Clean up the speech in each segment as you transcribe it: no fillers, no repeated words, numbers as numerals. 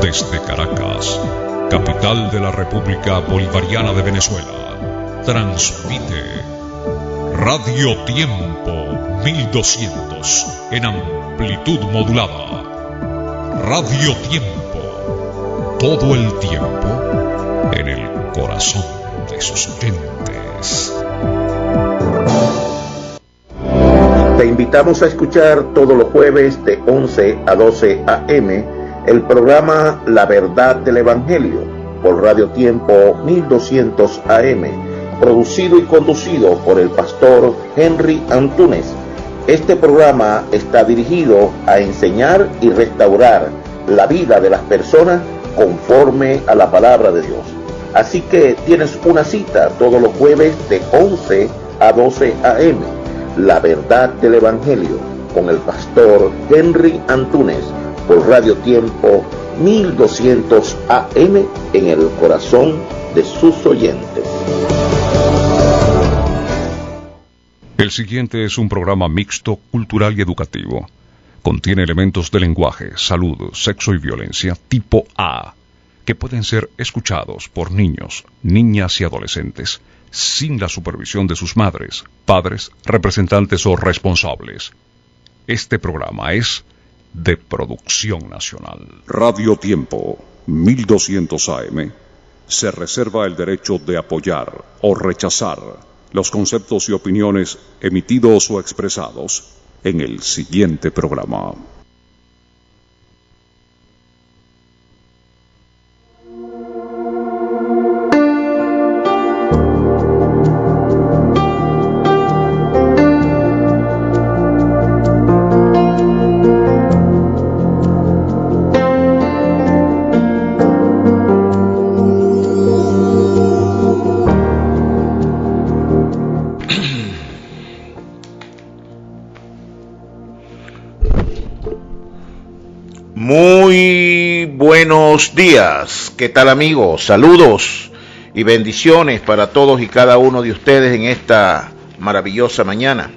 Desde Caracas, capital de la República Bolivariana de Venezuela, transmite Radio Tiempo 1200 en amplitud modulada. Radio Tiempo, todo el tiempo en el corazón de sus oyentes. Te invitamos a escuchar todos los jueves de 11 a 12 a.m. el programa La Verdad del Evangelio por Radio Tiempo 1200 AM, producido y conducido por el pastor Henry Antúnez. Este programa está dirigido a enseñar y restaurar la vida de las personas conforme a la palabra de Dios. Así que tienes una cita todos los jueves de 11 a 12 a.m. La Verdad del Evangelio con el pastor Henry Antúnez por Radio Tiempo 1200 AM en el corazón de sus oyentes. El siguiente es un programa mixto, cultural y educativo. Contiene elementos de lenguaje, salud, sexo y violencia tipo A, que pueden ser escuchados por niños, niñas y adolescentes, sin la supervisión de sus madres, padres, representantes o responsables. Este programa es de producción nacional. Radio Tiempo 1200 AM se reserva el derecho de apoyar o rechazar los conceptos y opiniones emitidos o expresados en el siguiente programa. Muy buenos días, ¿qué tal amigos? Saludos y bendiciones para todos y cada uno de ustedes en esta maravillosa mañana.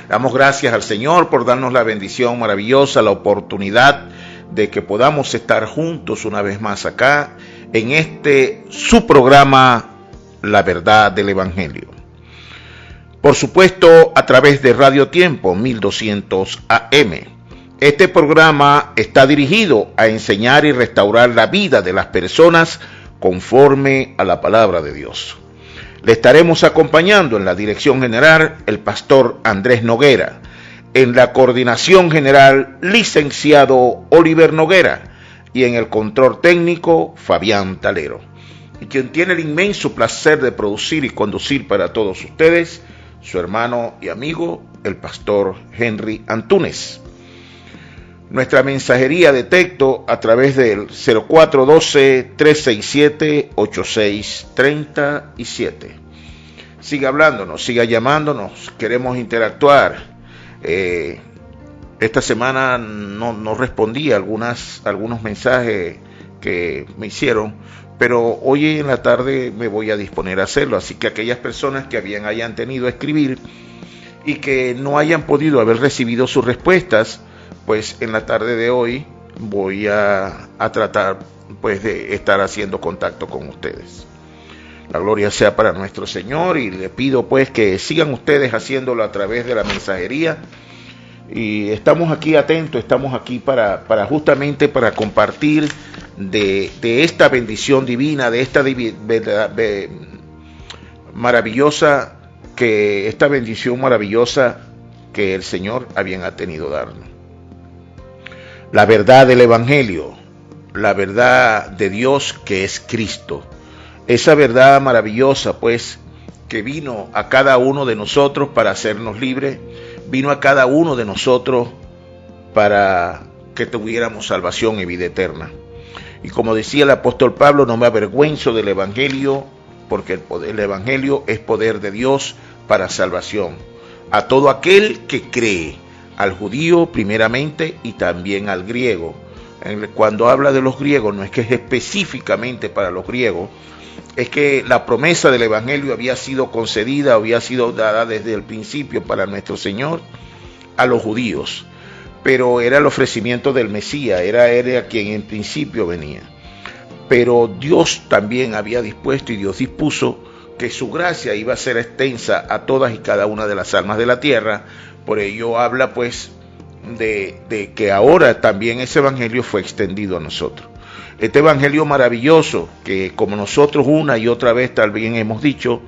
Damos gracias al Señor por darnos la bendición maravillosa, la oportunidad de que podamos estar juntos una vez más acá en su programa La Verdad del Evangelio. Por supuesto, a través de Radio Tiempo 1200 AM. Este programa está dirigido a enseñar y restaurar la vida de las personas conforme a la palabra de Dios. Le estaremos acompañando en la dirección general el pastor Andrés Noguera, en la coordinación general licenciado Oliver Noguera y en el control técnico Fabián Talero. Y quien tiene el inmenso placer de producir y conducir para todos ustedes, su hermano y amigo, el pastor Henry Antúnez. Nuestra mensajería de texto a través del 0412-367-8637. Siga hablándonos, siga llamándonos, queremos interactuar. Esta semana no respondí a algunos mensajes que me hicieron, pero hoy en la tarde me voy a disponer a hacerlo. Así que aquellas personas que hayan tenido a escribir y que no hayan podido haber recibido sus respuestas, pues en la tarde de hoy voy a tratar pues de estar haciendo contacto con ustedes. La gloria sea para nuestro Señor y le pido pues que sigan ustedes haciéndolo a través de la mensajería. Y estamos aquí atentos, estamos aquí para justamente para compartir de esta bendición divina, de esta maravillosa, esta bendición maravillosa que el Señor ha bien ha tenido darnos. La verdad del Evangelio, la verdad de Dios que es Cristo. Esa verdad maravillosa, pues, que vino a cada uno de nosotros para hacernos libres, vino a cada uno de nosotros para que tuviéramos salvación y vida eterna. Y como decía el apóstol Pablo, no me avergüenzo del Evangelio, porque el Evangelio es poder de Dios para salvación a todo aquel que cree, al judío primeramente y también al griego. Cuando habla de los griegos, no es que es específicamente para los griegos, es que la promesa del Evangelio había sido concedida, había sido dada desde el principio para nuestro Señor a los judíos. pero era el ofrecimiento del Mesías, era quien en principio venía. Pero Dios también había dispuesto y Dios dispuso que su gracia iba a ser extensa a todas y cada una de las almas de la tierra. Por ello habla pues de que ahora también ese evangelio fue extendido a nosotros. Este evangelio maravilloso que, como nosotros una y otra vez también hemos dicho,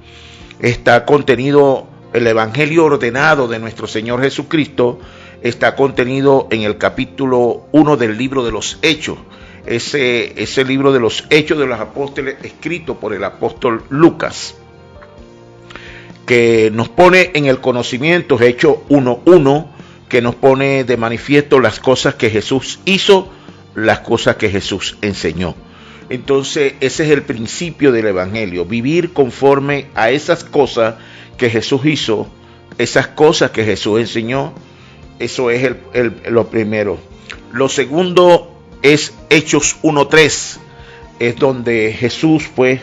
está contenido, el evangelio ordenado de nuestro Señor Jesucristo está contenido en el capítulo 1 del libro de los Hechos. Ese libro de los Hechos de los Apóstoles, escrito por el apóstol Lucas, que nos pone en el conocimiento, Hechos 1:1, que nos pone de manifiesto las cosas que Jesús hizo, las cosas que Jesús enseñó. Entonces ese es el principio del evangelio, vivir conforme a esas cosas que Jesús hizo, esas cosas que Jesús enseñó. Eso es lo primero. Lo segundo es Hechos 1:3, es donde Jesús pues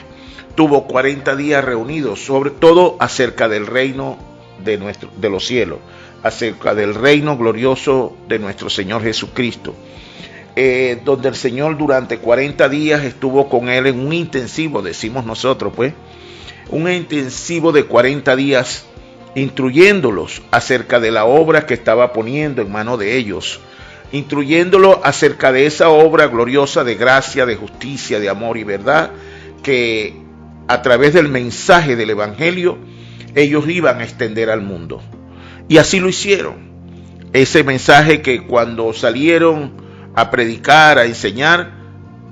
tuvo 40 días reunidos, sobre todo acerca del reino de los cielos, acerca del reino glorioso de nuestro Señor Jesucristo, donde el Señor durante 40 días estuvo con él en un intensivo, decimos nosotros pues, un intensivo de 40 días, instruyéndolos acerca de la obra que estaba poniendo en manos de ellos, instruyéndolo acerca de esa obra gloriosa de gracia, de justicia, de amor y verdad, que a través del mensaje del evangelio ellos iban a extender al mundo. Y así lo hicieron. Ese mensaje que cuando salieron a predicar, a enseñar,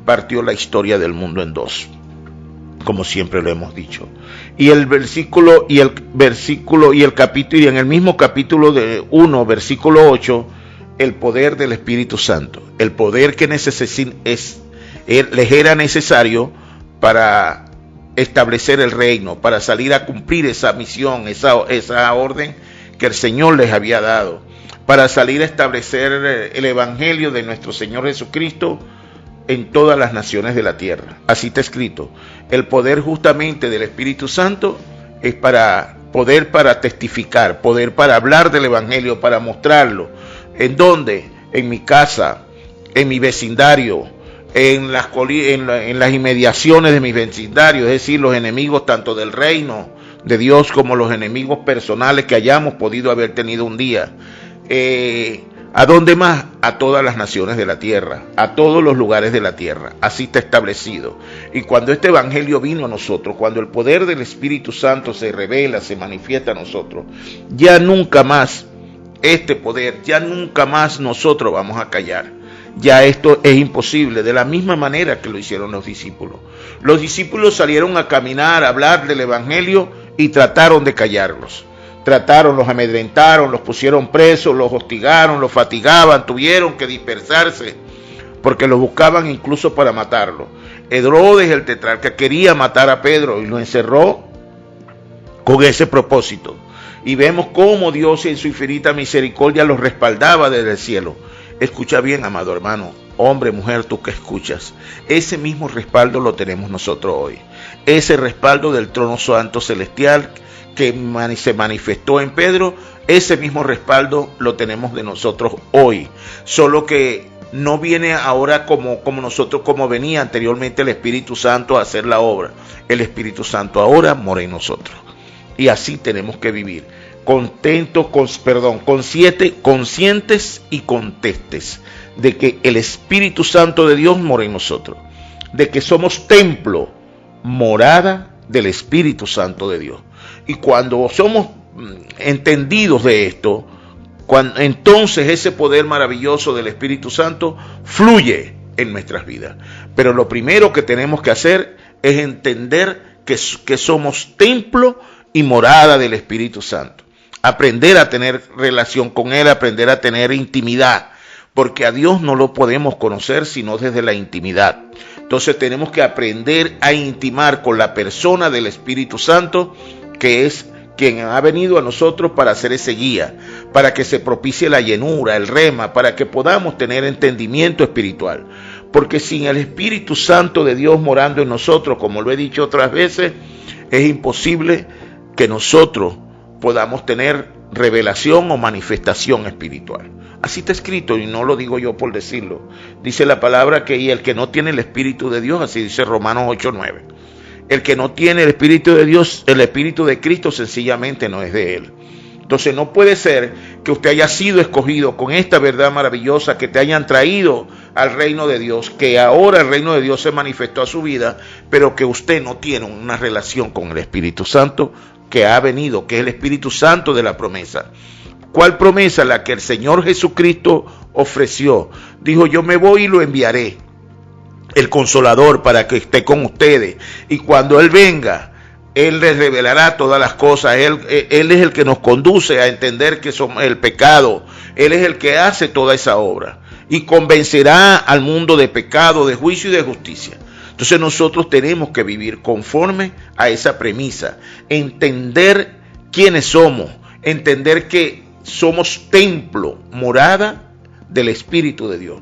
partió la historia del mundo en dos, como siempre lo hemos dicho. Y el versículo y el capítulo, y en el mismo capítulo de 1, versículo 8, el poder del Espíritu Santo, el poder que les era necesario para establecer el reino, para salir a cumplir esa misión, esa orden que el Señor les había dado, para salir a establecer el evangelio de nuestro Señor Jesucristo en todas las naciones de la tierra. Así está escrito. El poder justamente del Espíritu Santo es para testificar, poder para hablar del evangelio, para mostrarlo. ¿En dónde? En mi casa, en mi vecindario, en las inmediaciones de mi vecindario, es decir, los enemigos tanto del reino de Dios como los enemigos personales que hayamos podido haber tenido un día. ¿A dónde más? A todas las naciones de la tierra, a todos los lugares de la tierra. Así está establecido. Y cuando este evangelio vino a nosotros, cuando el poder del Espíritu Santo se revela, se manifiesta a nosotros, ya nunca más este poder, ya nunca más nosotros vamos a callar. Ya esto es imposible, de la misma manera que lo hicieron los discípulos. Los discípulos salieron a caminar, a hablar del evangelio y trataron de callarlos. Los amedrentaron, los pusieron presos, los hostigaron, los fatigaban, tuvieron que dispersarse porque los buscaban incluso para matarlo. Herodes, el tetrarca, quería matar a Pedro y lo encerró con ese propósito. Y vemos cómo Dios en su infinita misericordia los respaldaba desde el cielo. Escucha bien, amado hermano, hombre, mujer, tú que escuchas. Ese mismo respaldo lo tenemos nosotros hoy. Ese respaldo del trono santo celestial que se manifestó en Pedro, ese mismo respaldo lo tenemos de nosotros hoy. Solo que no viene ahora como venía anteriormente el Espíritu Santo a hacer la obra. El Espíritu Santo ahora mora en nosotros. Y así tenemos que vivir, conscientes y contestes de que el Espíritu Santo de Dios mora en nosotros, de que somos templo, morada del Espíritu Santo de Dios. Y cuando somos entendidos de esto, entonces ese poder maravilloso del Espíritu Santo fluye en nuestras vidas. Pero lo primero que tenemos que hacer es entender que somos templo y morada del Espíritu Santo. Aprender a tener relación con Él, aprender a tener intimidad, porque a Dios no lo podemos conocer sino desde la intimidad. Entonces tenemos que aprender a intimar con la persona del Espíritu Santo, que es quien ha venido a nosotros para hacer ese guía, para que se propicie la llenura, el rema, para que podamos tener entendimiento espiritual. Porque sin el Espíritu Santo de Dios morando en nosotros, como lo he dicho otras veces, es imposible que nosotros podamos tener revelación o manifestación espiritual. Así está escrito y no lo digo yo por decirlo. Dice la palabra que y el que no tiene el Espíritu de Dios, así dice Romanos 8:9. El que no tiene el Espíritu de Dios, el Espíritu de Cristo sencillamente no es de él. Entonces no puede ser que usted haya sido escogido con esta verdad maravillosa, que te hayan traído al reino de Dios, que ahora el reino de Dios se manifestó a su vida, pero que usted no tiene una relación con el Espíritu Santo que ha venido, que es el Espíritu Santo de la promesa. ¿Cuál promesa? La que el Señor Jesucristo ofreció. Dijo, yo me voy y lo enviaré, el Consolador, para que esté con ustedes. Y cuando Él venga, Él les revelará todas las cosas. Él es el que nos conduce a entender que somos el pecado. Él es el que hace toda esa obra. Y convencerá al mundo de pecado, de juicio y de justicia. Entonces nosotros tenemos que vivir conforme a esa premisa. Entender quiénes somos. Entender que somos templo, morada del Espíritu de Dios.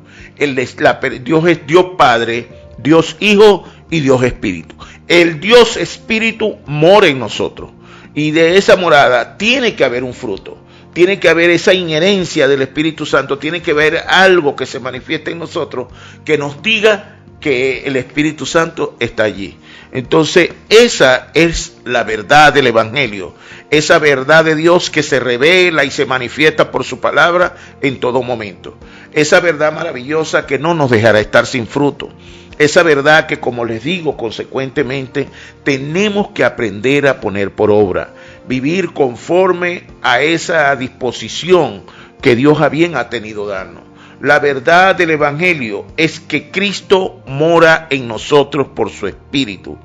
Dios es Dios Padre, Dios Hijo y Dios Espíritu. El Dios Espíritu mora en nosotros. Y de esa morada tiene que haber un fruto. Tiene que haber esa inherencia del Espíritu Santo. Tiene que haber algo que se manifieste en nosotros que nos diga que el Espíritu Santo está allí. Entonces, esa es la verdad del Evangelio. Esa verdad de Dios que se revela y se manifiesta por su palabra en todo momento. Esa verdad maravillosa que no nos dejará estar sin fruto. Esa verdad que, como les digo, consecuentemente, tenemos que aprender a poner por obra. Vivir conforme a esa disposición que Dios a bien ha tenido darnos. La verdad del Evangelio es que Cristo mora en nosotros por su Espíritu.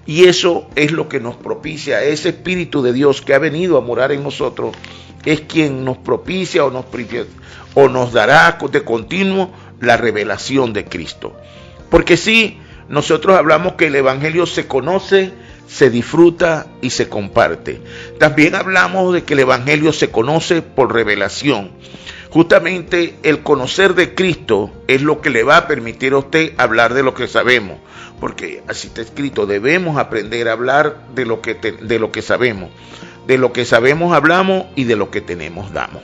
Y eso es lo que nos propicia, ese Espíritu de Dios que ha venido a morar en nosotros, es quien nos propicia o nos dará de continuo la revelación de Cristo. Porque sí, nosotros hablamos que el Evangelio se conoce, se disfruta y se comparte. También hablamos de que el Evangelio se conoce por revelación. Justamente el conocer de Cristo es lo que le va a permitir a usted hablar de lo que sabemos. Porque así está escrito, debemos aprender a hablar de lo que sabemos. De lo que sabemos hablamos y de lo que tenemos damos.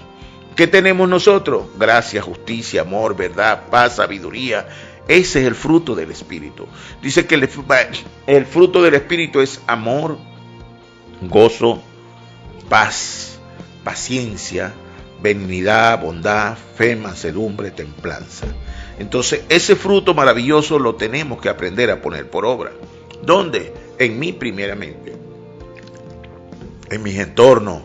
¿Qué tenemos nosotros? Gracia, justicia, amor, verdad, paz, sabiduría. Ese es el fruto del Espíritu. Dice que el fruto del Espíritu es amor, gozo, paz, paciencia, benignidad, bondad, fe, mansedumbre, templanza. Entonces ese fruto maravilloso lo tenemos que aprender a poner por obra. ¿Dónde? En mí primeramente, en mis entornos,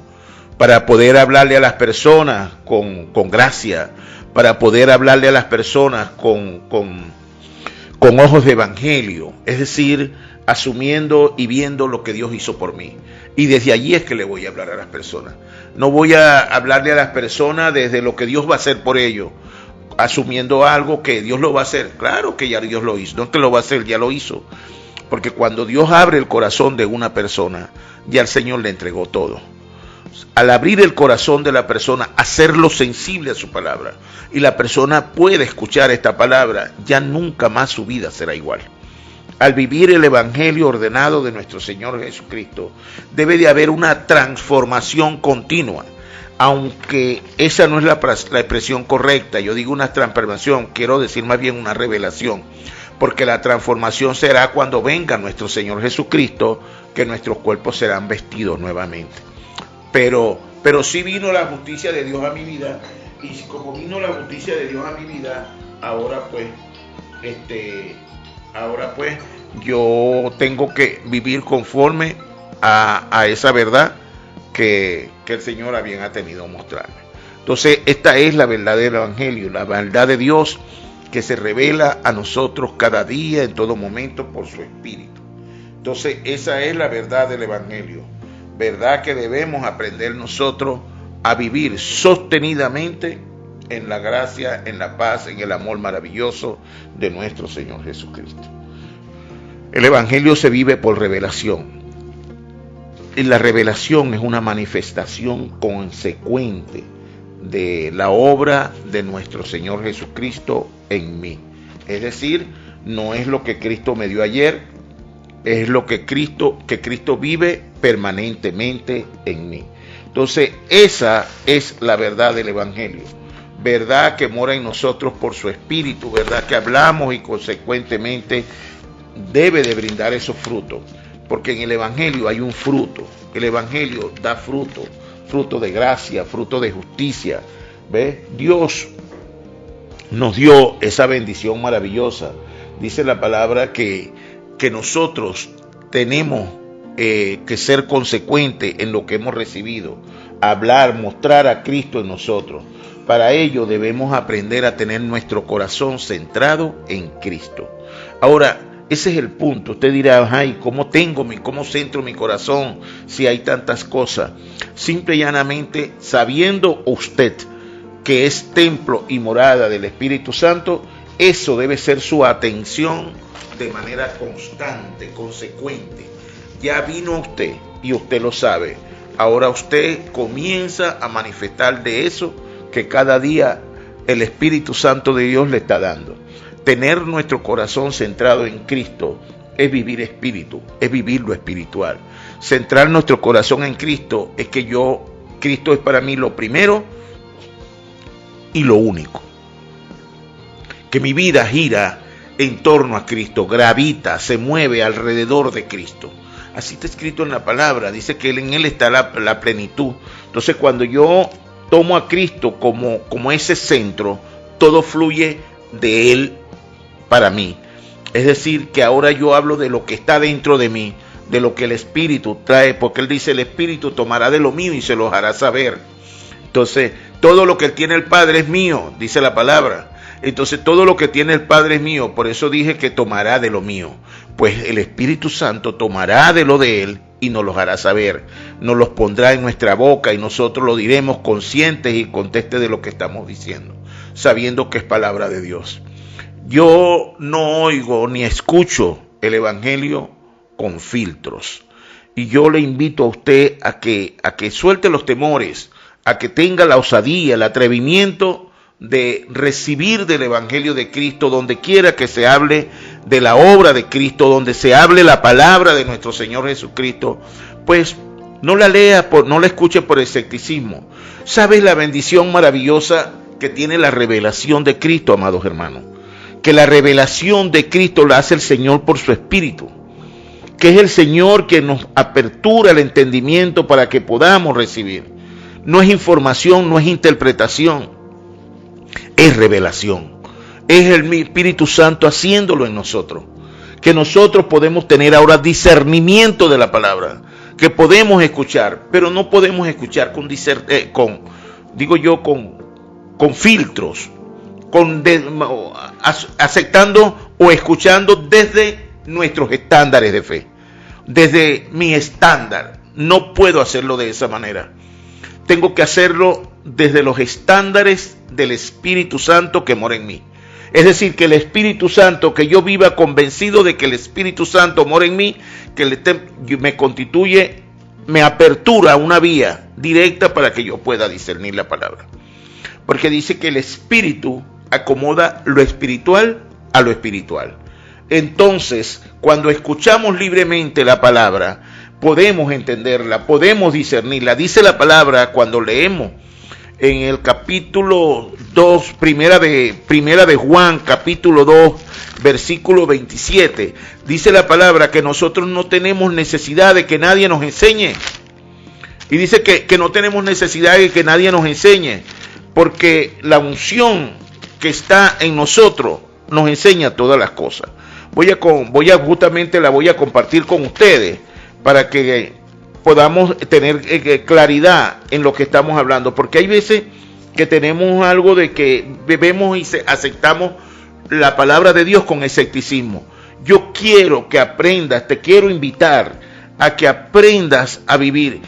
para poder hablarle a las personas con gracia, para poder hablarle a las personas con ojos de evangelio, es decir, asumiendo y viendo lo que Dios hizo por mí. Y desde allí es que le voy a hablar a las personas. No voy a hablarle a las personas desde lo que Dios va a hacer por ellos, asumiendo algo que Dios lo va a hacer. Claro que ya Dios lo hizo, no es que lo va a hacer, ya lo hizo. Porque cuando Dios abre el corazón de una persona, ya el Señor le entregó todo. Al abrir el corazón de la persona, hacerlo sensible a su palabra, y la persona puede escuchar esta palabra, ya nunca más su vida será igual. Al vivir el Evangelio ordenado de nuestro Señor Jesucristo, debe de haber una transformación continua, aunque esa no es la expresión correcta. Yo digo una transformación, quiero decir más bien una revelación, porque la transformación será cuando venga nuestro Señor Jesucristo, que nuestros cuerpos serán vestidos nuevamente. Pero sí vino la justicia de Dios a mi vida, y como vino la justicia de Dios a mi vida, ahora pues yo tengo que vivir conforme a esa verdad que el Señor a bien ha tenido mostrarme. Entonces esta es la verdad del Evangelio, la verdad de Dios que se revela a nosotros cada día, en todo momento, por su Espíritu. Entonces esa es la verdad del Evangelio. Verdad que debemos aprender nosotros a vivir sostenidamente en la gracia, en la paz, en el amor maravilloso de nuestro Señor Jesucristo. El Evangelio se vive por revelación. Y la revelación es una manifestación consecuente de la obra de nuestro Señor Jesucristo en mí. Es decir, no es lo que Cristo me dio ayer, es lo que Cristo vive permanentemente en mí. Entonces, esa es la verdad del Evangelio. Verdad que mora en nosotros por su Espíritu, verdad que hablamos y consecuentemente debe de brindar esos frutos. Porque en el Evangelio hay un fruto. El Evangelio da fruto, fruto de gracia, fruto de justicia. ¿Ves? Dios nos dio esa bendición maravillosa. Dice la palabra que nosotros tenemos que ser consecuentes en lo que hemos recibido, hablar, mostrar a Cristo en nosotros. Para ello debemos aprender a tener nuestro corazón centrado en Cristo. Ahora, ese es el punto. Usted dirá, ay, ¿cómo centro mi corazón si hay tantas cosas? Simple y llanamente, sabiendo usted que es templo y morada del Espíritu Santo, eso debe ser su atención de manera constante, consecuente. Ya vino usted y usted lo sabe. Ahora usted comienza a manifestar de eso que cada día el Espíritu Santo de Dios le está dando. Tener nuestro corazón centrado en Cristo es vivir espíritu, es vivir lo espiritual. Centrar nuestro corazón en Cristo es que Cristo es para mí lo primero y lo único. Que mi vida gira en torno a Cristo, gravita, se mueve alrededor de Cristo. Así está escrito en la palabra, dice que en Él está la plenitud. Entonces cuando yo tomo a Cristo como ese centro, todo fluye de Él para mí. Es decir, que ahora yo hablo de lo que está dentro de mí, de lo que el Espíritu trae, porque Él dice, el Espíritu tomará de lo mío y se lo hará saber. Entonces, todo lo que tiene el Padre es mío, dice la palabra. Entonces, todo lo que tiene el Padre es mío, por eso dije que tomará de lo mío. Pues el Espíritu Santo tomará de lo de Él y nos los hará saber. Nos los pondrá en nuestra boca y nosotros lo diremos conscientes y contestes de lo que estamos diciendo, sabiendo que es palabra de Dios. Yo no oigo ni escucho el Evangelio con filtros. Y yo le invito a usted a que suelte los temores, a que tenga la osadía, el atrevimiento de recibir del Evangelio de Cristo, donde quiera que se hable de la obra de Cristo, donde se hable la palabra de nuestro Señor Jesucristo, pues no la lea, no la escuche por escepticismo. ¿Sabes la bendición maravillosa que tiene la revelación de Cristo, amados hermanos? Que la revelación de Cristo la hace el Señor por su Espíritu, que es el Señor que nos apertura el entendimiento para que podamos recibir. No es información, no es interpretación, es revelación. Es el Espíritu Santo haciéndolo en nosotros, que nosotros podemos tener ahora discernimiento de la palabra, que podemos escuchar, pero no podemos escuchar con filtros, aceptando o escuchando desde nuestros estándares de fe, desde mi estándar. No puedo hacerlo de esa manera. Tengo que hacerlo desde los estándares del Espíritu Santo que mora en mí. Es decir, que el Espíritu Santo, que yo viva convencido de que el Espíritu Santo mora en mí, que me constituye, me apertura una vía directa para que yo pueda discernir la palabra. Porque dice que el Espíritu acomoda lo espiritual a lo espiritual. Entonces, cuando escuchamos libremente la palabra, podemos entenderla, podemos discernirla. Dice la palabra cuando leemos en el capítulo 2, primera de Juan, capítulo 2, versículo 27, dice la palabra que nosotros no tenemos necesidad de que nadie nos enseñe. Y dice que no tenemos necesidad de que nadie nos enseñe, porque la unción que está en nosotros nos enseña todas las cosas. Justamente la voy a compartir con ustedes para que podamos tener claridad en lo que estamos hablando, porque hay veces que tenemos algo de que bebemos y aceptamos la palabra de Dios con escepticismo. Yo quiero que aprendas, te quiero invitar a que aprendas a vivir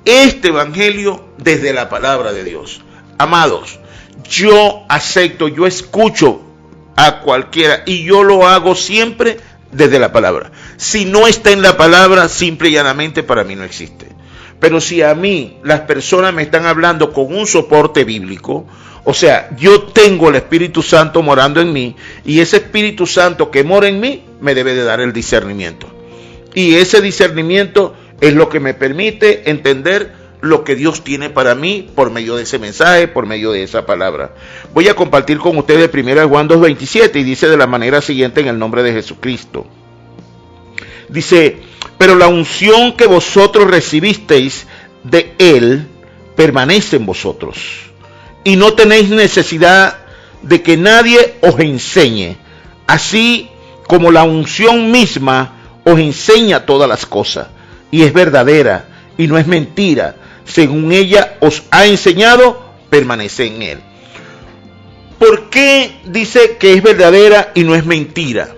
este evangelio desde la palabra de Dios. Amados, yo acepto, yo escucho a cualquiera y yo lo hago siempre desde la palabra. Si no está en la palabra, simple y llanamente para mí no existe. Pero si a mí las personas me están hablando con un soporte bíblico, o sea, yo tengo el Espíritu Santo morando en mí, y ese Espíritu Santo que mora en mí me debe de dar el discernimiento. Y ese discernimiento es lo que me permite entender lo que Dios tiene para mí por medio de ese mensaje, por medio de esa palabra. Voy a compartir con ustedes 1 Juan 2:27 y dice de la manera siguiente en el nombre de Jesucristo. Dice, pero la unción que vosotros recibisteis de Él permanece en vosotros y no tenéis necesidad de que nadie os enseñe, así como la unción misma os enseña todas las cosas y es verdadera y no es mentira. Según ella os ha enseñado, permanece en Él. ¿Por qué dice que es verdadera y no es mentira?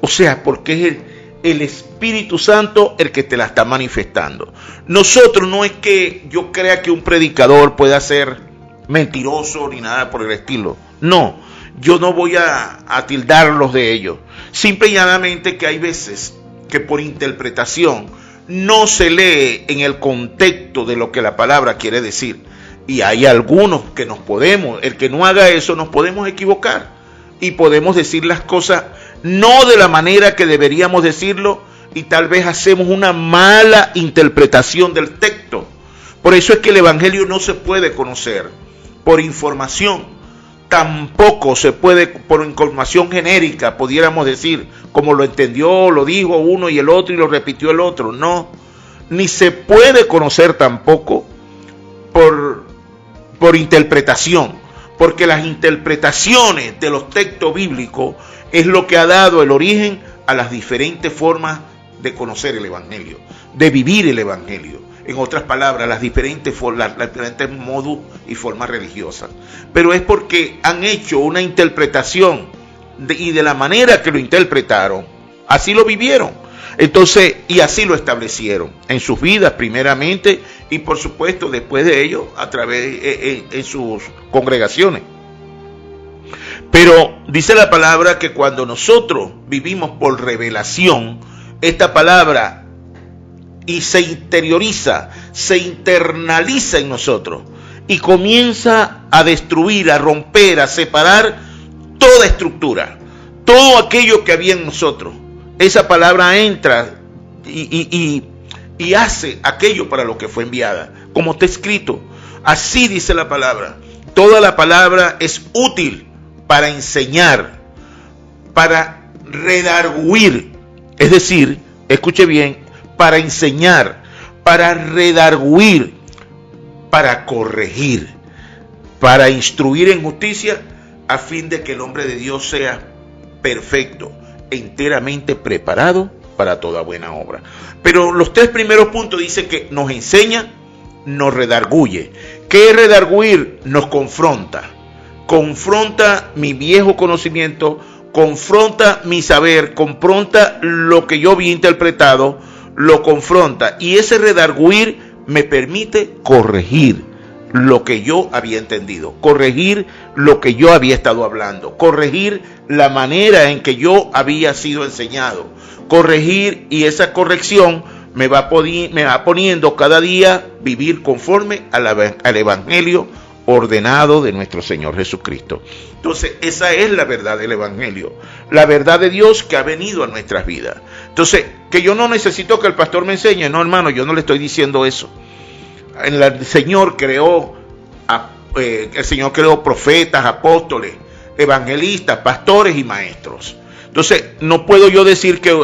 O sea, porque es el Espíritu Santo el que te la está manifestando. Nosotros no es que yo crea que un predicador pueda ser mentiroso ni nada por el estilo. No, yo no voy a tildarlos de ello. Simple y llanamente que hay veces que por interpretación no se lee en el contexto de lo que la palabra quiere decir. Y hay algunos que el que no haga eso, nos podemos equivocar. Y podemos decir las cosas no de la manera que deberíamos decirlo. Y tal vez hacemos una mala interpretación del texto. Por eso es que el Evangelio no se puede conocer por información. Tampoco se puede por información genérica, pudiéramos decir, como lo entendió, lo dijo uno y el otro y lo repitió el otro. No, ni se puede conocer tampoco por interpretación, porque las interpretaciones de los textos bíblicos es lo que ha dado el origen a las diferentes formas de conocer el Evangelio, de vivir el Evangelio. En otras palabras, las diferentes modos y formas religiosas. Pero es porque han hecho una interpretación y de la manera que lo interpretaron, así lo vivieron. Entonces, y así lo establecieron en sus vidas primeramente y por supuesto después de ello a través en sus congregaciones. Pero dice la palabra que cuando nosotros vivimos por revelación, esta palabra y se interioriza, se internaliza en nosotros y comienza a destruir, a romper, a separar toda estructura, todo aquello que había en nosotros. Esa palabra entra y hace aquello para lo que fue enviada, como está escrito. Así dice la palabra. Toda la palabra es útil para enseñar, para redarguir, es decir, escuche bien, para enseñar, para redarguir, para corregir, para instruir en justicia, a fin de que el hombre de Dios sea perfecto, enteramente preparado para toda buena obra. Pero los tres primeros puntos dicen que nos enseña, nos redarguye. ¿Qué es redarguir? Nos confronta. Confronta mi viejo conocimiento, confronta mi saber, confronta lo que yo había interpretado, lo confronta. Y ese redarguir me permite corregir lo que yo había entendido, corregir lo que yo había estado hablando, corregir la manera en que yo había sido enseñado, corregir, y esa corrección me va poniendo cada día vivir conforme al Evangelio ordenado de nuestro Señor Jesucristo. Entonces, esa es la verdad del Evangelio, la verdad de Dios que ha venido a nuestras vidas. Entonces, que yo no necesito que el pastor me enseñe, no, hermano, yo no le estoy diciendo eso. El Señor creó profetas, apóstoles, evangelistas, pastores y maestros. Entonces, no puedo yo decir que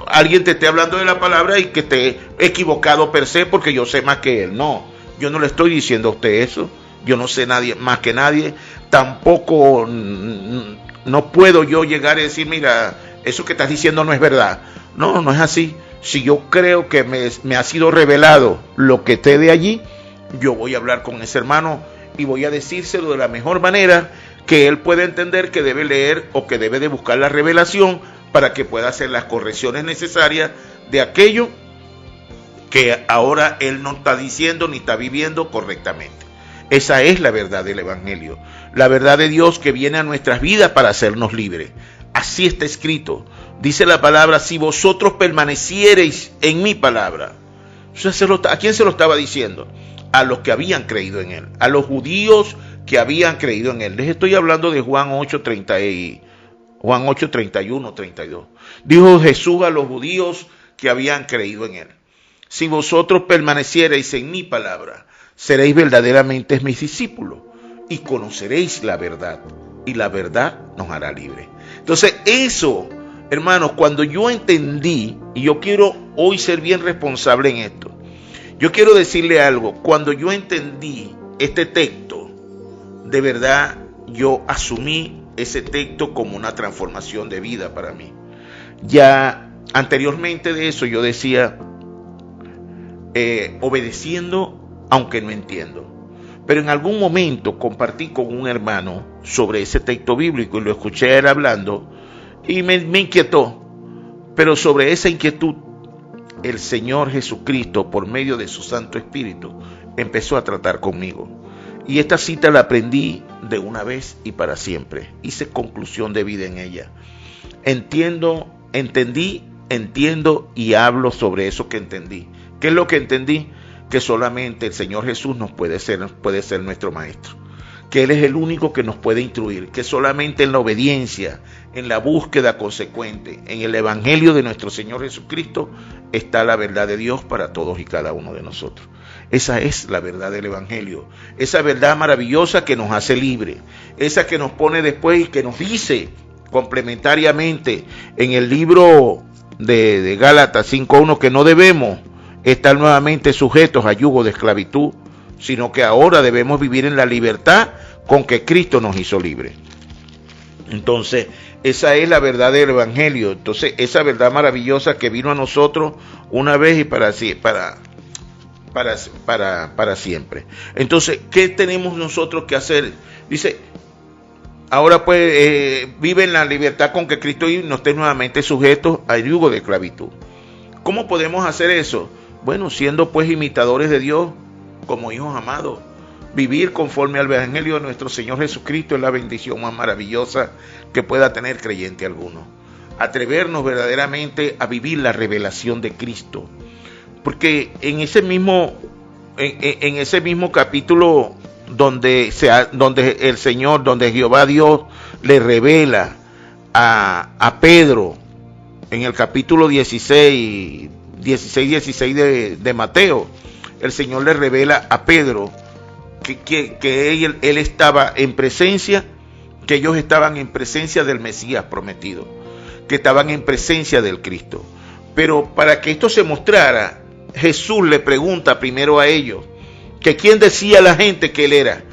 alguien te esté hablando de la palabra y que esté equivocado per se porque yo sé más que él. No, yo no le estoy diciendo a usted eso. Yo no sé más que nadie. Tampoco no puedo yo llegar a decir, mira, eso que estás diciendo no es verdad. No, no es así. Si yo creo que me ha sido revelado lo que esté de allí, yo voy a hablar con ese hermano y voy a decírselo de la mejor manera que él pueda entender que debe leer o que debe de buscar la revelación para que pueda hacer las correcciones necesarias de aquello que ahora él no está diciendo ni está viviendo correctamente. Esa es la verdad del Evangelio, la verdad de Dios que viene a nuestras vidas para hacernos libres. Así está escrito. Dice la palabra, si vosotros permaneciereis en mi palabra. ¿A quién se lo estaba diciendo? A los que habían creído en él, a los judíos que habían creído en él. Les estoy hablando de Juan 8:31, 32. Dijo Jesús a los judíos que habían creído en él. Si vosotros permaneciereis en mi palabra, seréis verdaderamente mis discípulos y conoceréis la verdad, y la verdad nos hará libres. Entonces eso, hermanos, cuando yo entendí, y yo quiero hoy ser bien responsable en esto, yo quiero decirle algo, cuando yo entendí este texto, de verdad yo asumí ese texto como una transformación de vida para mí. Ya anteriormente de eso yo decía, obedeciendo aunque no entiendo. Pero en algún momento compartí con un hermano sobre ese texto bíblico y lo escuché a él hablando y me inquietó. Pero sobre esa inquietud, el Señor Jesucristo, por medio de su Santo Espíritu, empezó a tratar conmigo. Y esta cita la aprendí de una vez y para siempre. Hice conclusión de vida en ella. Entendí, entiendo y hablo sobre eso que entendí. ¿Qué es lo que entendí? Que solamente el Señor Jesús puede ser nuestro maestro, que Él es el único que nos puede instruir, que solamente en la obediencia, en la búsqueda consecuente, en el Evangelio de nuestro Señor Jesucristo, está la verdad de Dios para todos y cada uno de nosotros. Esa es la verdad del Evangelio, esa verdad maravillosa que nos hace libre, esa que nos pone después y que nos dice complementariamente en el libro de Gálatas 5:1 que no debemos estar nuevamente sujetos a yugo de esclavitud, sino que ahora debemos vivir en la libertad con que Cristo nos hizo libres. Entonces, esa es la verdad del Evangelio. Entonces, esa verdad maravillosa que vino a nosotros una vez y para siempre. Entonces, ¿qué tenemos nosotros que hacer? Dice, ahora pues vive en la libertad con que Cristo y no esté nuevamente sujetos al yugo de esclavitud. ¿Cómo podemos hacer eso? Bueno, siendo pues imitadores de Dios como hijos amados. Vivir conforme al Evangelio de nuestro Señor Jesucristo es la bendición más maravillosa que pueda tener creyente alguno. Atrevernos verdaderamente a vivir la revelación de Cristo. Porque en ese mismo capítulo donde el Señor, donde Jehová Dios le revela a Pedro, en el capítulo 16 de Mateo, el Señor le revela a Pedro que él estaba en presencia, que ellos estaban en presencia del Mesías prometido, que estaban en presencia del Cristo. Pero para que esto se mostrara, Jesús le pregunta primero a ellos que quién decía la gente que él era.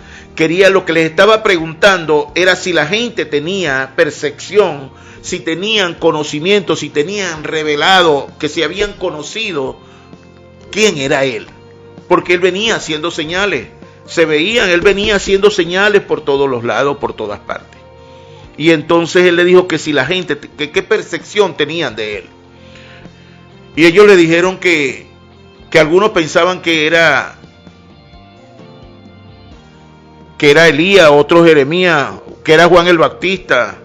Lo que les estaba preguntando era si la gente tenía percepción, si tenían conocimiento, si tenían revelado, que se habían conocido quién era él. Porque él venía haciendo señales, él venía haciendo señales por todos los lados, por todas partes. Y entonces él le dijo que si la gente, qué percepción tenían de él. Y ellos le dijeron que algunos pensaban que era Elías, otros Jeremías, que era Juan el Bautista,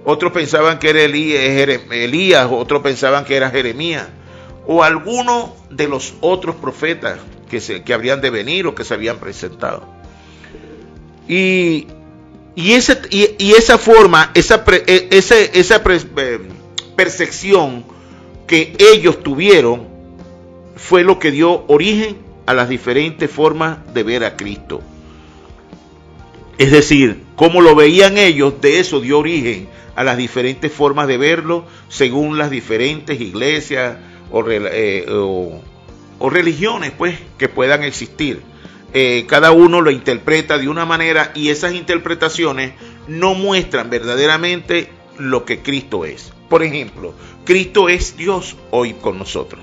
otros pensaban que era Elías, otros pensaban que era Jeremías, o alguno de los otros profetas que habrían de venir o que se habían presentado. Y esa forma, esa percepción que ellos tuvieron fue lo que dio origen a las diferentes formas de ver a Cristo. Es decir, como lo veían ellos, de eso dio origen a las diferentes formas de verlo según las diferentes iglesias o religiones pues que puedan existir. Cada uno lo interpreta de una manera y esas interpretaciones no muestran verdaderamente lo que Cristo es. Por ejemplo, Cristo es Dios hoy con nosotros.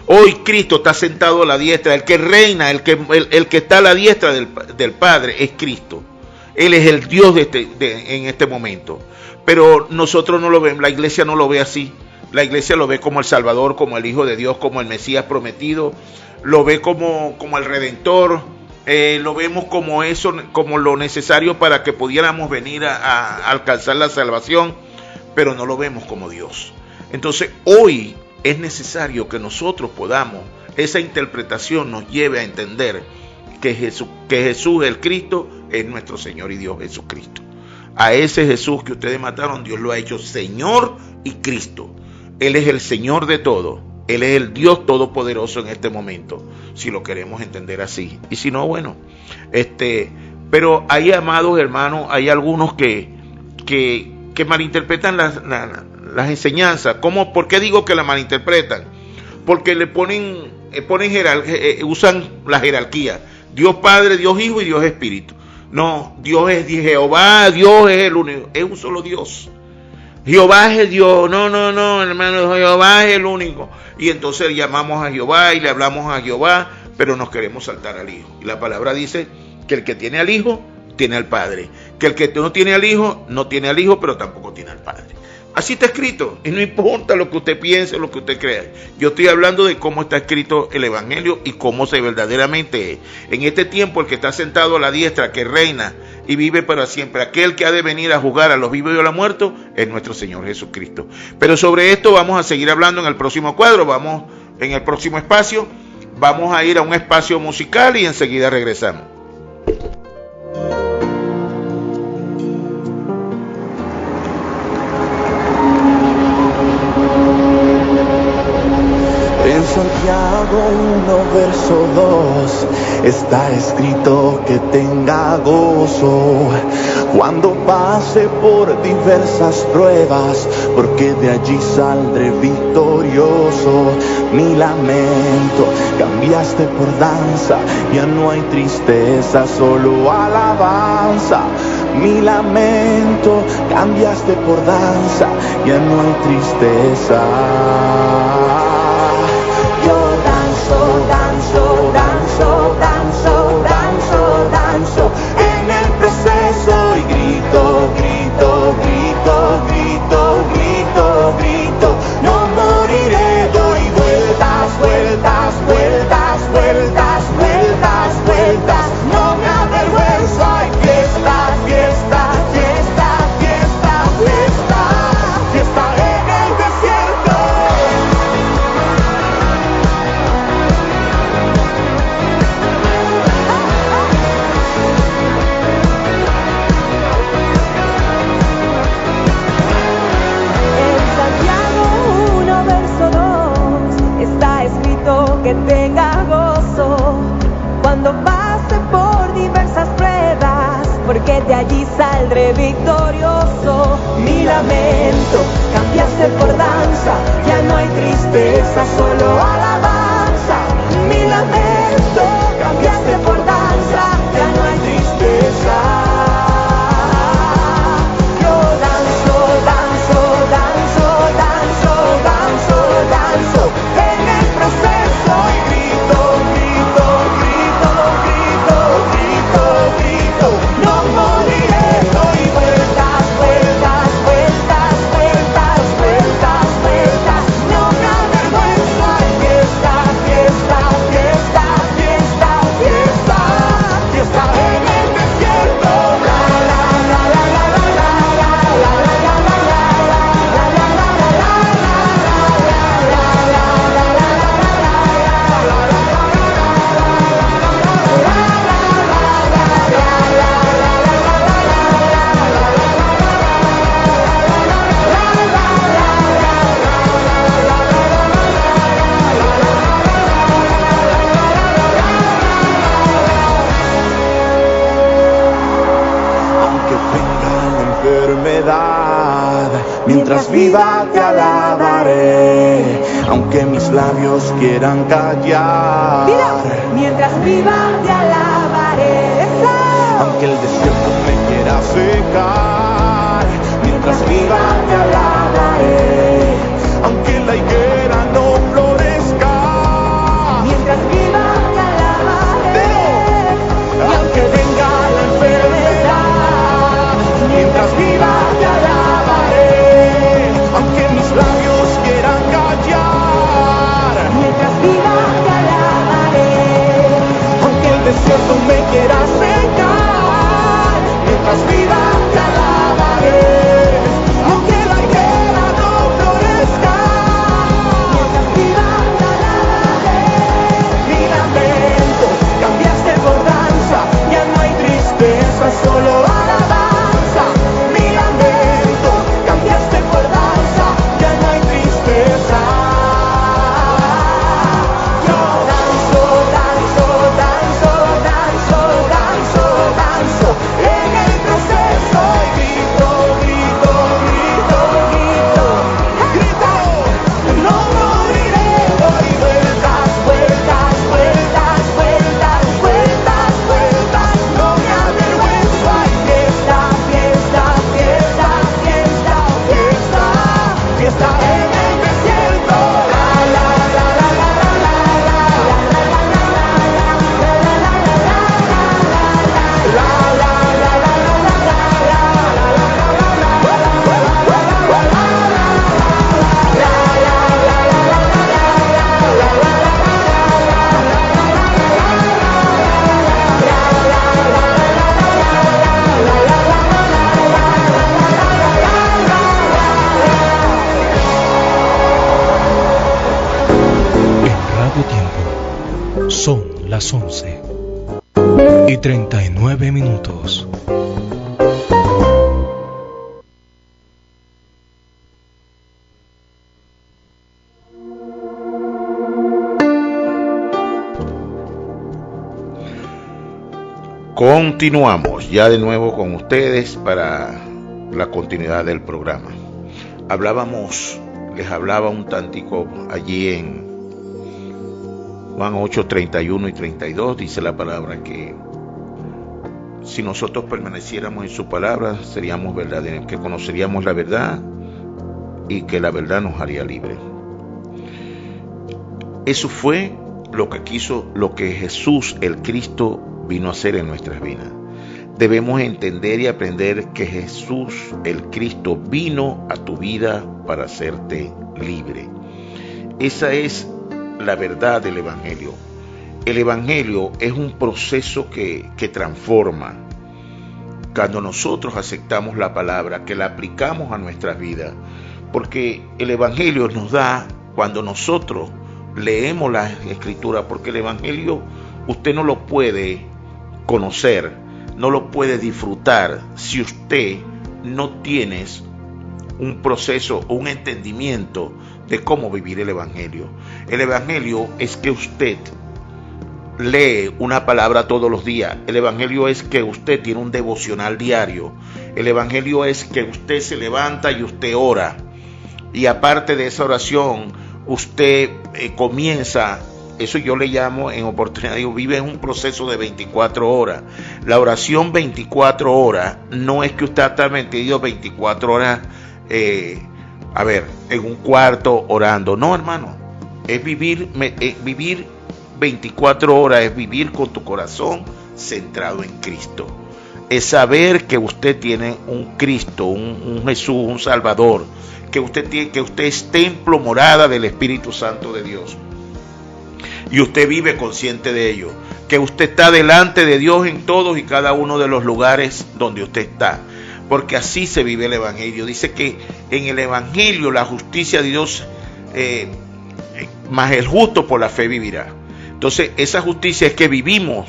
Hoy Cristo está sentado a la diestra, el que reina, el que está a la diestra del Padre es Cristo. Él es el Dios en este momento. Pero nosotros no lo vemos, la iglesia no lo ve así. La iglesia lo ve como el Salvador, como el Hijo de Dios, como el Mesías prometido. Lo ve como el Redentor. Lo vemos como eso, como lo necesario para que pudiéramos venir a alcanzar la salvación. Pero no lo vemos como Dios. Entonces hoy es necesario que nosotros podamos, esa interpretación nos lleve a entender que Jesús el Cristo es nuestro Señor y Dios Jesucristo. A ese Jesús que ustedes mataron, Dios lo ha hecho Señor y Cristo. Él es el Señor de todo. Él es el Dios todopoderoso en este momento, si lo queremos entender así. Y si no, bueno, pero hay, amados hermanos, hay algunos que malinterpretan las enseñanzas. ¿Por qué digo que la malinterpretan? Porque le usan la jerarquía. Dios Padre, Dios Hijo y Dios Espíritu. No, Dios es Jehová, Dios es el único, es un solo Dios. Jehová es el Dios, no, hermano, Jehová es el único. Y entonces llamamos a Jehová y le hablamos a Jehová, pero nos queremos saltar al Hijo. Y la palabra dice que el que tiene al Hijo, tiene al Padre. Que el que no tiene al Hijo, no tiene al Hijo, pero tampoco tiene al Padre. Así está escrito, y no importa lo que usted piense, lo que usted crea. Yo estoy hablando de cómo está escrito el Evangelio y cómo se verdaderamente es. En este tiempo, el que está sentado a la diestra, que reina y vive para siempre, aquel que ha de venir a juzgar a los vivos y a los muertos, es nuestro Señor Jesucristo. Pero sobre esto vamos a seguir hablando en el próximo cuadro, en el próximo espacio, vamos a ir a un espacio musical y enseguida regresamos. En Santiago 1, verso 2, está escrito que tenga gozo cuando pase por diversas pruebas, porque de allí saldré victorioso. Mi lamento cambiaste por danza, ya no hay tristeza, solo alabanza. Mi lamento cambiaste por danza, ya no hay tristeza. Danzo en el proceso y grito, no moriré, doy vueltas, no me avergüenzo, hay fiesta en el desierto. Que tenga gozo cuando pase por diversas pruebas, porque de allí saldré victorioso. Mi lamento cambiaste por danza, ya no hay tristeza, solo alabanza. Mi lamento cambiaste por danza, ya no hay tristeza. En el proceso y grito, no moriré, doy vueltas, no me avergüenzo, hay fiesta en el desierto. Mientras viva te alabaré, aunque mis labios quieran callar. Mira, mientras viva te alabaré. Aunque el desierto me quiera secar, mientras viva te alabaré, aunque la higuera no florezca. Mientras viva te alabaré. Y aunque venga la enfermedad, mientras viva te alabaré, aunque mis labios quieran callar. Mientras viva te alabaré. Aunque el desierto me quiera secar, mientras viva te alabaré, aunque la higuera no florezca. Mientras viva te alabaré. Mi lamento cambiaste por danza, ya no hay tristeza, solo alabanza. Mi lamento cambiaste por danza, ya no hay tristeza. Son las 11:39. Continuamos ya de nuevo con ustedes para la continuidad del programa. Les hablaba un tantico allí en Juan 8, 31 y 32, dice la palabra que si nosotros permaneciéramos en su palabra, seríamos verdaderos, que conoceríamos la verdad y que la verdad nos haría libres. Eso fue lo que Jesús, el Cristo, vino a hacer en nuestras vidas. Debemos entender y aprender que Jesús, el Cristo, vino a tu vida para hacerte libre. Esa es la verdad del Evangelio. El Evangelio es un proceso que transforma. Cuando nosotros aceptamos la palabra, que la aplicamos a nuestras vidas, porque el Evangelio nos da, cuando nosotros leemos las Escrituras, porque el Evangelio usted no lo puede conocer, no lo puede disfrutar si usted no tiene un proceso o un entendimiento de cómo vivir el Evangelio. El Evangelio es que usted lee una palabra todos los días. El Evangelio es que usted tiene un devocional diario. El Evangelio es que usted se levanta y usted ora. Y aparte de esa oración, usted comienza. Eso yo le llamo en oportunidad, digo, vive en un proceso de 24 horas. La oración 24 horas no es que usted está metido 24 horas, en un cuarto orando. No, hermano, es vivir 24 horas, es vivir con tu corazón centrado en Cristo. Es saber que usted tiene un Cristo, un Jesús, un Salvador, que usted es templo, morada del Espíritu Santo de Dios. Y usted vive consciente de ello, que usted está delante de Dios en todos y cada uno de los lugares donde usted está, porque así se vive el Evangelio. Dice que en el Evangelio la justicia de Dios, más el justo por la fe vivirá. Entonces esa justicia es que vivimos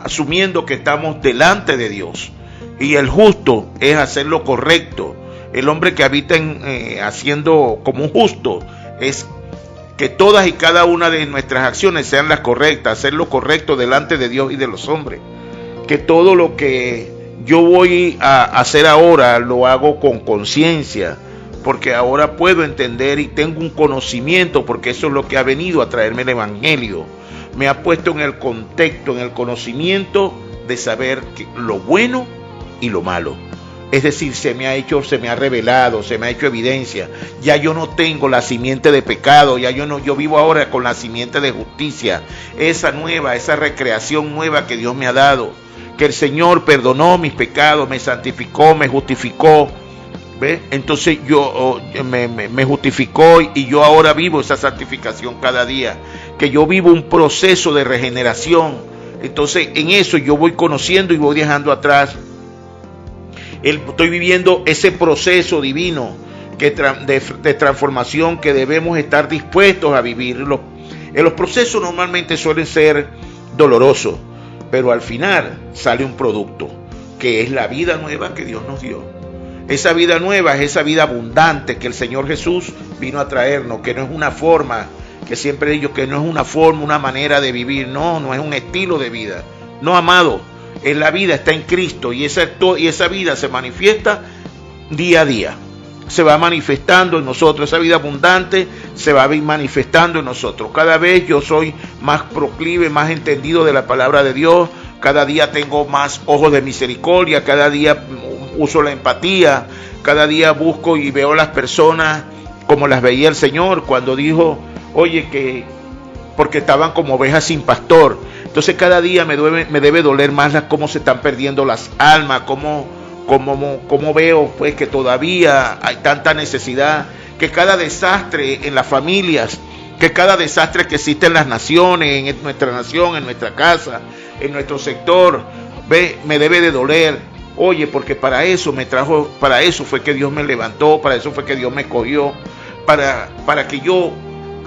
asumiendo que estamos delante de Dios, y el justo es hacer lo correcto. El hombre que habita haciendo como un justo es que todas y cada una de nuestras acciones sean las correctas, hacer lo correcto delante de Dios y de los hombres. Que todo lo que yo voy a hacer ahora lo hago con conciencia, porque ahora puedo entender y tengo un conocimiento, porque eso es lo que ha venido a traerme el Evangelio. Me ha puesto en el contexto, en el conocimiento de saber lo bueno y lo malo. Es decir, se me ha revelado, se me ha hecho evidencia. Ya yo no tengo la simiente de pecado, yo vivo ahora con la simiente de justicia. Esa recreación nueva que Dios me ha dado. Que el Señor perdonó mis pecados, me santificó, me justificó. ¿Ve? Entonces yo me justificó y yo ahora vivo esa santificación cada día. Que yo vivo un proceso de regeneración. Entonces en eso yo voy conociendo y voy dejando atrás. Estoy viviendo ese proceso divino de transformación que debemos estar dispuestos a vivir. Los procesos normalmente suelen ser dolorosos, pero al final sale un producto, que es la vida nueva que Dios nos dio. Esa vida nueva es esa vida abundante que el Señor Jesús vino a traernos, que no es una forma, que siempre digo que no es una forma, una manera de vivir, no es un estilo de vida. No, amado. En la vida está en Cristo, y esa vida se manifiesta día a día. Se va manifestando en nosotros, esa vida abundante se va manifestando en nosotros. Cada vez yo soy más proclive, más entendido de la palabra de Dios. Cada día tengo más ojos de misericordia, cada día uso la empatía, cada día busco y veo a las personas como las veía el Señor cuando dijo, porque estaban como ovejas sin pastor. Entonces cada día me debe doler más cómo se están perdiendo las almas, cómo veo pues que todavía hay tanta necesidad, que cada desastre en las familias, que cada desastre que existe en las naciones, en nuestra nación, en nuestra casa, en nuestro sector, me debe de doler. Porque para eso fue que Dios me levantó, para eso fue que Dios me escogió, para que yo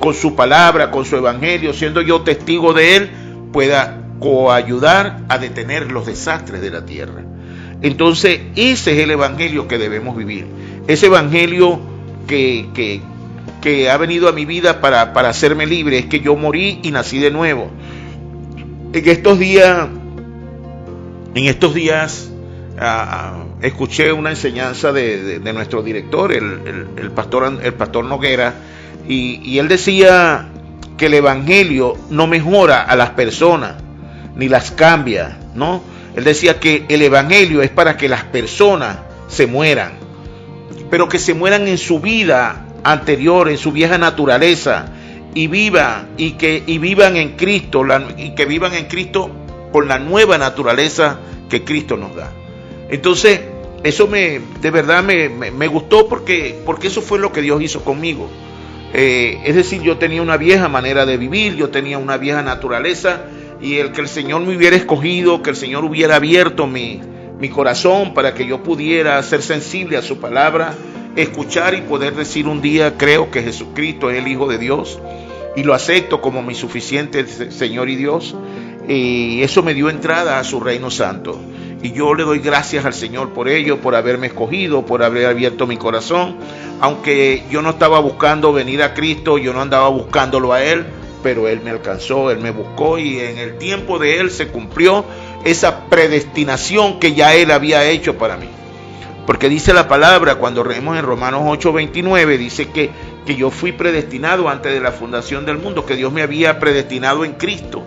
con su palabra, con su evangelio, siendo yo testigo de Él, pueda coayudar a detener los desastres de la tierra. Entonces ese es el evangelio que debemos vivir, ese evangelio que ha venido a mi vida para hacerme libre. Es que yo morí y nací de nuevo. En estos días escuché una enseñanza de nuestro director, el pastor Noguera, y él decía que el evangelio no mejora a las personas ni las cambia, ¿no? Él decía que el evangelio es para que las personas se mueran, pero que se mueran en su vida anterior, en su vieja naturaleza, y vivan en Cristo, y que vivan en Cristo con la nueva naturaleza que Cristo nos da. Entonces, eso de verdad me gustó porque eso fue lo que Dios hizo conmigo. Es decir, yo tenía una vieja manera de vivir, yo tenía una vieja naturaleza, y que el Señor me hubiera escogido, que el Señor hubiera abierto mi corazón para que yo pudiera ser sensible a su palabra, escuchar y poder decir un día: creo que Jesucristo es el Hijo de Dios y lo acepto como mi suficiente Señor y Dios. Y eso me dio entrada a su reino santo, y yo le doy gracias al Señor por ello, por haberme escogido, por haber abierto mi corazón. Aunque yo no estaba buscando venir a Cristo, yo no andaba buscándolo a Él, pero Él me alcanzó, Él me buscó, y en el tiempo de Él se cumplió esa predestinación que ya Él había hecho para mí. Porque dice la palabra, cuando leemos en Romanos 8:29, dice que yo fui predestinado antes de la fundación del mundo, que Dios me había predestinado en Cristo,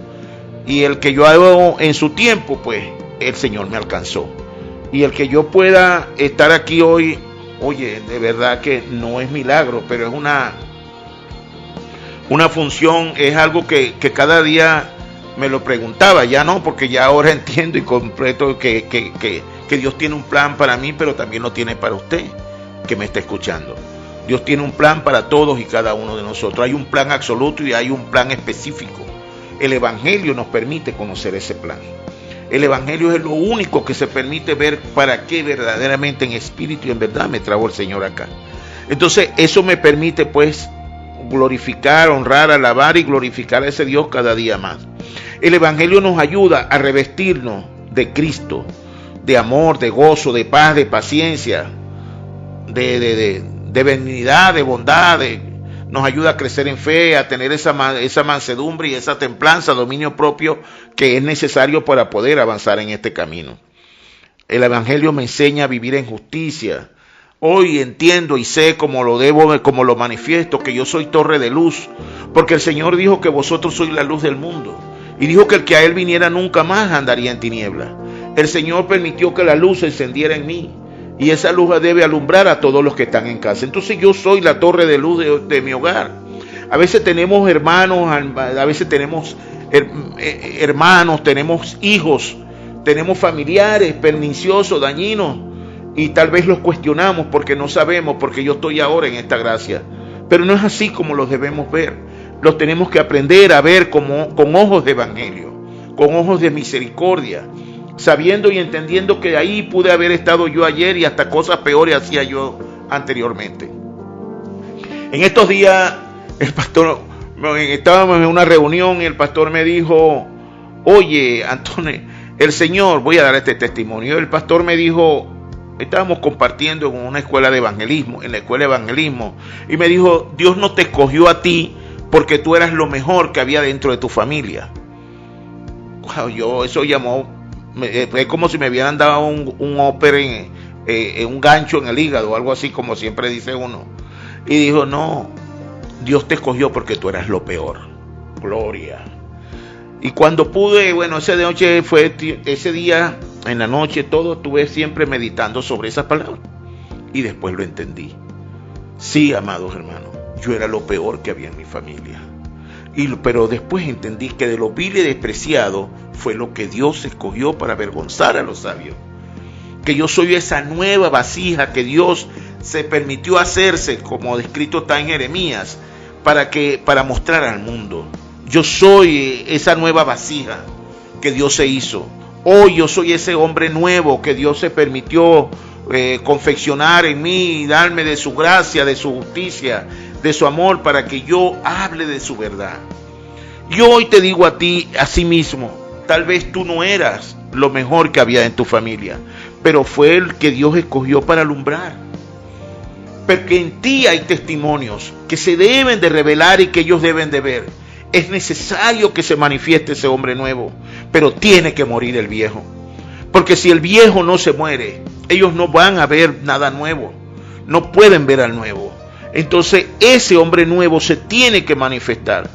y el que yo hago en su tiempo, pues el Señor me alcanzó. Y el que yo pueda estar aquí hoy, oye, de verdad que no es milagro, pero es una función, es algo que cada día me lo preguntaba. Ya no, porque ya ahora entiendo y completo que Dios tiene un plan para mí, pero también lo tiene para usted que me está escuchando. Dios tiene un plan para todos y cada uno de nosotros. Hay un plan absoluto y hay un plan específico. El evangelio nos permite conocer ese plan. El evangelio es lo único que se permite ver para qué verdaderamente en espíritu y en verdad me trajo el Señor acá. Entonces eso me permite pues glorificar, honrar, alabar y glorificar a ese Dios cada día más. El evangelio nos ayuda a revestirnos de Cristo, de amor, de gozo, de paz, de paciencia, de benignidad, de bondad, nos ayuda a crecer en fe, a tener esa mansedumbre y esa templanza, dominio propio que es necesario para poder avanzar en este camino. El evangelio me enseña a vivir en justicia. Hoy entiendo y sé como lo manifiesto, que yo soy torre de luz, porque el Señor dijo que vosotros sois la luz del mundo, y dijo que el que a Él viniera nunca más andaría en tinieblas. El Señor permitió que la luz se encendiera en mí, y esa luz debe alumbrar a todos los que están en casa. Entonces yo soy la torre de luz de mi hogar. A veces tenemos hermanos, a veces tenemos hermanos, tenemos hijos, tenemos familiares perniciosos, dañinos, y tal vez los cuestionamos porque no sabemos, porque yo estoy ahora en esta gracia. Pero no es así como los debemos ver. Los tenemos que aprender a ver con ojos de evangelio, con ojos de misericordia, sabiendo y entendiendo que ahí pude haber estado yo ayer y hasta cosas peores hacía yo anteriormente. En estos días estábamos en una reunión y el pastor me dijo: oye, Antonio, el Señor, voy a dar este testimonio. El pastor me dijo, estábamos compartiendo en una escuela de evangelismo, y me dijo: Dios no te escogió a ti porque tú eras lo mejor que había dentro de tu familia. Wow, eso llamó. Es como si me hubieran dado un óper un gancho en el hígado, algo así, como siempre dice uno. Y dijo: no, Dios te escogió porque tú eras lo peor. Gloria. Y cuando pude, ese día en la noche, todo estuve siempre meditando sobre esas palabras, y después lo entendí. Sí, amados hermanos, yo era lo peor que había en mi familia. Pero después entendí que de lo vil y despreciado fue lo que Dios escogió para avergonzar a los sabios. Que yo soy esa nueva vasija que Dios se permitió hacerse, como descrito está en Jeremías, para mostrar al mundo. Yo soy esa nueva vasija que Dios se hizo. Hoy yo soy ese hombre nuevo que Dios se permitió confeccionar en mí y darme de su gracia, de su justicia, de su amor, para que yo hable de su verdad. Yo hoy te digo a ti, a sí mismo, tal vez tú no eras lo mejor que había en tu familia, pero fue el que Dios escogió para alumbrar. Porque en ti hay testimonios que se deben de revelar y que ellos deben de ver. Es necesario que se manifieste ese hombre nuevo, pero tiene que morir el viejo. Porque si el viejo no se muere, ellos no van a ver nada nuevo, no pueden ver al nuevo. Entonces ese hombre nuevo se tiene que manifestar.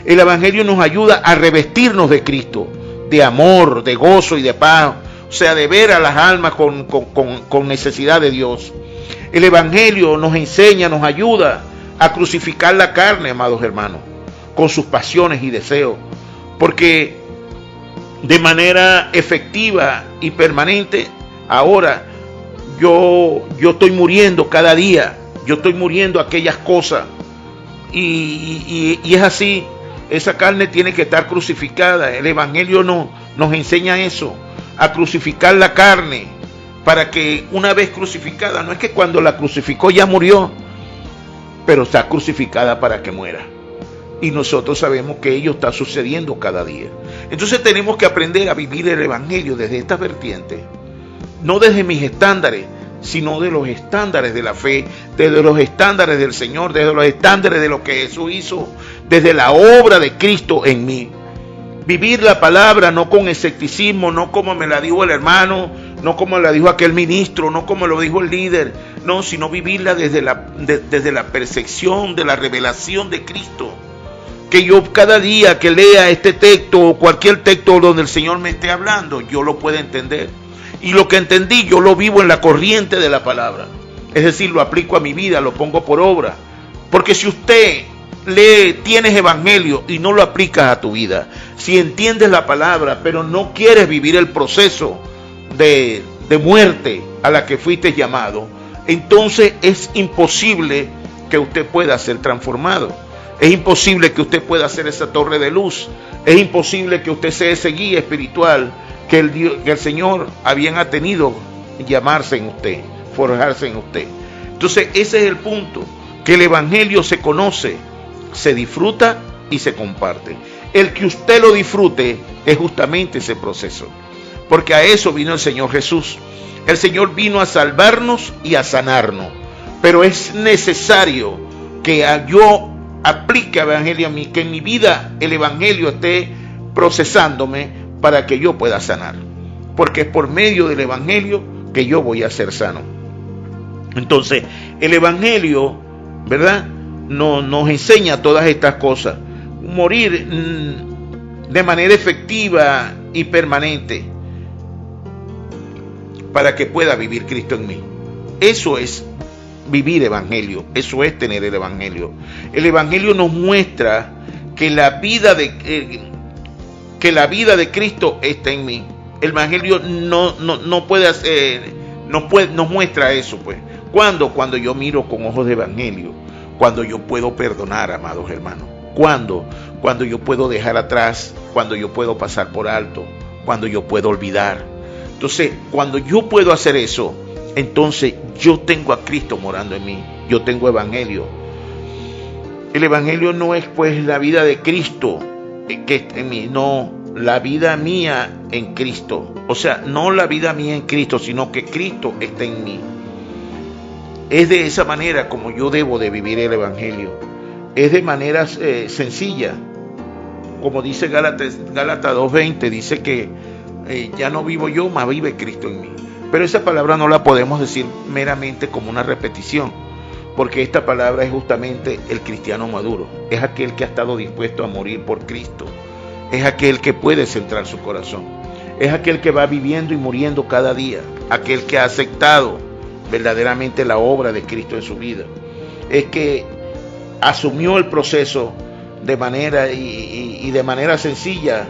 El Evangelio nos ayuda a revestirnos de Cristo, de amor, de gozo y de paz, o sea, de ver a las almas con necesidad de Dios. El Evangelio nos enseña, nos ayuda a crucificar la carne, amados hermanos, con sus pasiones y deseos, porque de manera efectiva y permanente, ahora yo estoy muriendo cada día, yo estoy muriendo aquellas cosas, y es así. Esa carne tiene que estar crucificada. El Evangelio nos enseña eso, a crucificar la carne, para que una vez crucificada, no es que cuando la crucificó ya murió, pero está crucificada para que muera. Y nosotros sabemos que ello está sucediendo cada día. Entonces tenemos que aprender a vivir el Evangelio desde estas vertientes, no desde mis estándares, sino de los estándares de la fe, desde los estándares del Señor, desde los estándares de lo que Jesús hizo, desde la obra de Cristo en mí. Vivir la palabra no con escepticismo, no como me la dijo el hermano, no como la dijo aquel ministro, no como lo dijo el líder, no, sino vivirla desde la percepción de la revelación de Cristo. Que yo cada día que lea este texto o cualquier texto donde el Señor me esté hablando, yo lo pueda entender. Y lo que entendí, yo lo vivo en la corriente de la palabra. Es decir, lo aplico a mi vida, lo pongo por obra. Porque si usted tienes evangelio y no lo aplicas a tu vida, si entiendes la palabra, pero no quieres vivir el proceso de muerte a la que fuiste llamado, entonces es imposible que usted pueda ser transformado. Es imposible que usted pueda ser esa torre de luz. Es imposible que usted sea ese guía espiritual que el Señor había tenido llamarse en usted, forjarse en usted. Entonces ese es el punto, que el Evangelio se conoce, se disfruta y se comparte. El que usted lo disfrute es justamente ese proceso, porque a eso vino el Señor Jesús. El Señor vino a salvarnos y a sanarnos, pero es necesario que yo aplique el Evangelio a mí, que en mi vida el Evangelio esté procesándome para que yo pueda sanar, porque es por medio del Evangelio que yo voy a ser sano. Entonces el Evangelio, ¿verdad?, nos enseña todas estas cosas. Morir de manera efectiva y permanente para que pueda vivir Cristo en mí. Eso es vivir Evangelio, eso es tener el Evangelio. El Evangelio nos muestra que la vida de Cristo está en mí. El Evangelio no puede hacer, nos muestra eso, pues. Cuando yo miro con ojos de Evangelio, cuando yo puedo perdonar, amados hermanos, cuando yo puedo dejar atrás, cuando yo puedo pasar por alto, cuando yo puedo olvidar. Entonces, cuando yo puedo hacer eso, entonces yo tengo a Cristo morando en mí, yo tengo Evangelio. El Evangelio no es pues la vida de Cristo que está en mí, no, la vida mía en Cristo. O sea, no la vida mía en Cristo, sino que Cristo está en mí. Es de esa manera como yo debo de vivir el Evangelio. Es de manera sencilla. Como dice Gálatas 2:20, dice que ya no vivo yo, mas vive Cristo en mí. Pero esa palabra no la podemos decir meramente como una repetición, porque esta palabra es justamente el cristiano maduro. Es aquel que ha estado dispuesto a morir por Cristo. Es aquel que puede centrar su corazón. Es aquel que va viviendo y muriendo cada día. Aquel que ha aceptado verdaderamente la obra de Cristo en su vida. Es que asumió el proceso de manera y de manera sencilla,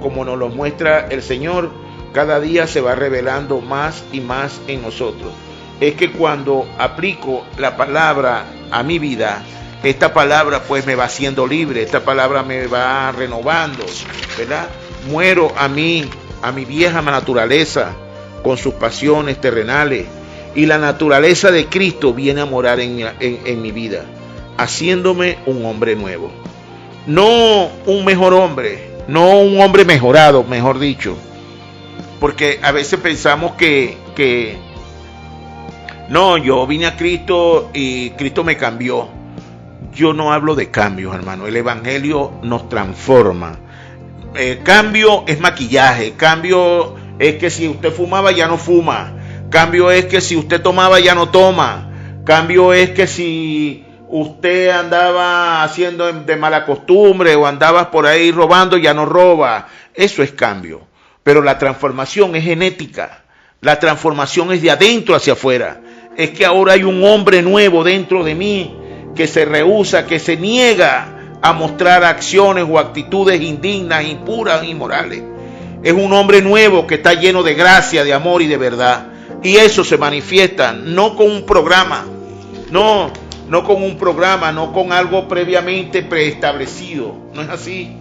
como nos lo muestra el Señor. Cada día se va revelando más y más en nosotros. Es que cuando aplico la palabra a mi vida, esta palabra pues me va haciendo libre, esta palabra me va renovando, ¿verdad? Muero a mi vieja naturaleza con sus pasiones terrenales, y la naturaleza de Cristo viene a morar en mi vida, haciéndome un hombre nuevo. no un mejor hombre, no un hombre mejorado, mejor dicho, porque a veces pensamos que no, yo vine a Cristo y Cristo me cambió. Yo no hablo de cambios, hermano. El Evangelio nos transforma. Cambio es maquillaje. Cambio es que si usted fumaba ya no fuma. Cambio es que si usted tomaba ya no toma. Cambio es que si usted andaba haciendo de mala costumbre o andaba por ahí robando ya no roba. Eso es cambio. Pero la transformación es genética. La transformación es de adentro hacia afuera. Es que ahora hay un hombre nuevo dentro de mí que se rehúsa, que se niega a mostrar acciones o actitudes indignas, impuras, inmorales. Es un hombre nuevo que está lleno de gracia, de amor y de verdad. Y eso se manifiesta no con un programa, no con un programa, no con algo previamente preestablecido. No es así,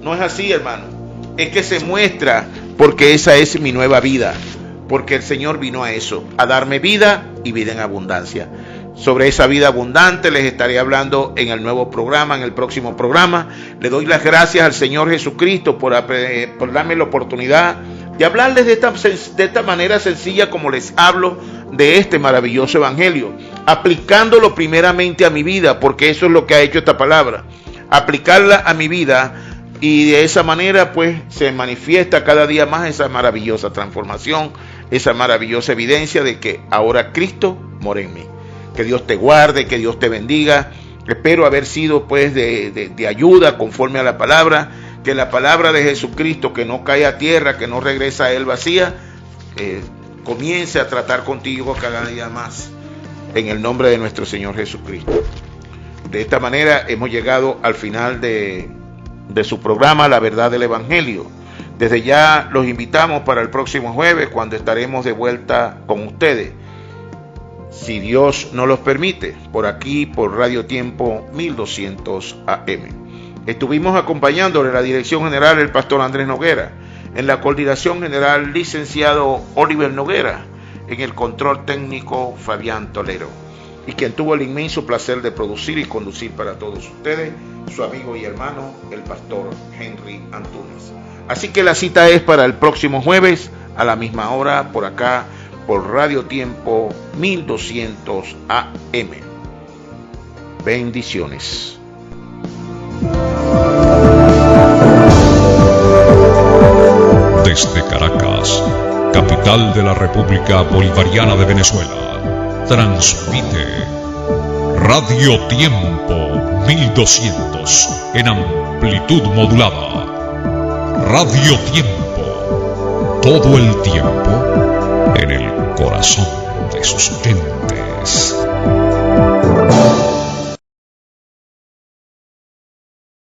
no es así, hermano. Es que se muestra porque esa es mi nueva vida. Porque el Señor vino a eso, a darme vida y vida en abundancia. Sobre esa vida abundante les estaré hablando en el nuevo programa, en el próximo programa. Le doy las gracias al Señor Jesucristo por darme la oportunidad de hablarles de esta manera sencilla como les hablo de este maravilloso evangelio, aplicándolo primeramente a mi vida, porque eso es lo que ha hecho esta palabra, aplicarla a mi vida, y de esa manera pues se manifiesta cada día más esa maravillosa transformación, esa maravillosa evidencia de que ahora Cristo mora en mí. Que Dios te guarde, que Dios te bendiga. Espero haber sido pues de ayuda conforme a la palabra, que la palabra de Jesucristo, que no cae a tierra, que no regresa a él vacía, comience a tratar contigo cada día más, en el nombre de nuestro Señor Jesucristo. De esta manera hemos llegado al final de su programa La Verdad del Evangelio. Desde ya los invitamos para el próximo jueves, cuando estaremos de vuelta con ustedes, si Dios nos los permite, por aquí, por Radio Tiempo 1200 AM. Estuvimos acompañándole en la dirección general el pastor Andrés Noguera, en la coordinación general licenciado Oliver Noguera, en el control técnico Fabián Tolero, y quien tuvo el inmenso placer de producir y conducir para todos ustedes, su amigo y hermano, el pastor Henry Antunes. Así que la cita es para el próximo jueves a la misma hora, por acá, por Radio Tiempo 1200 AM. Bendiciones. Desde Caracas, capital de la República Bolivariana de Venezuela, transmite Radio Tiempo 1200 en amplitud modulada. Radio Tiempo, todo el tiempo en el corazón de sus gentes.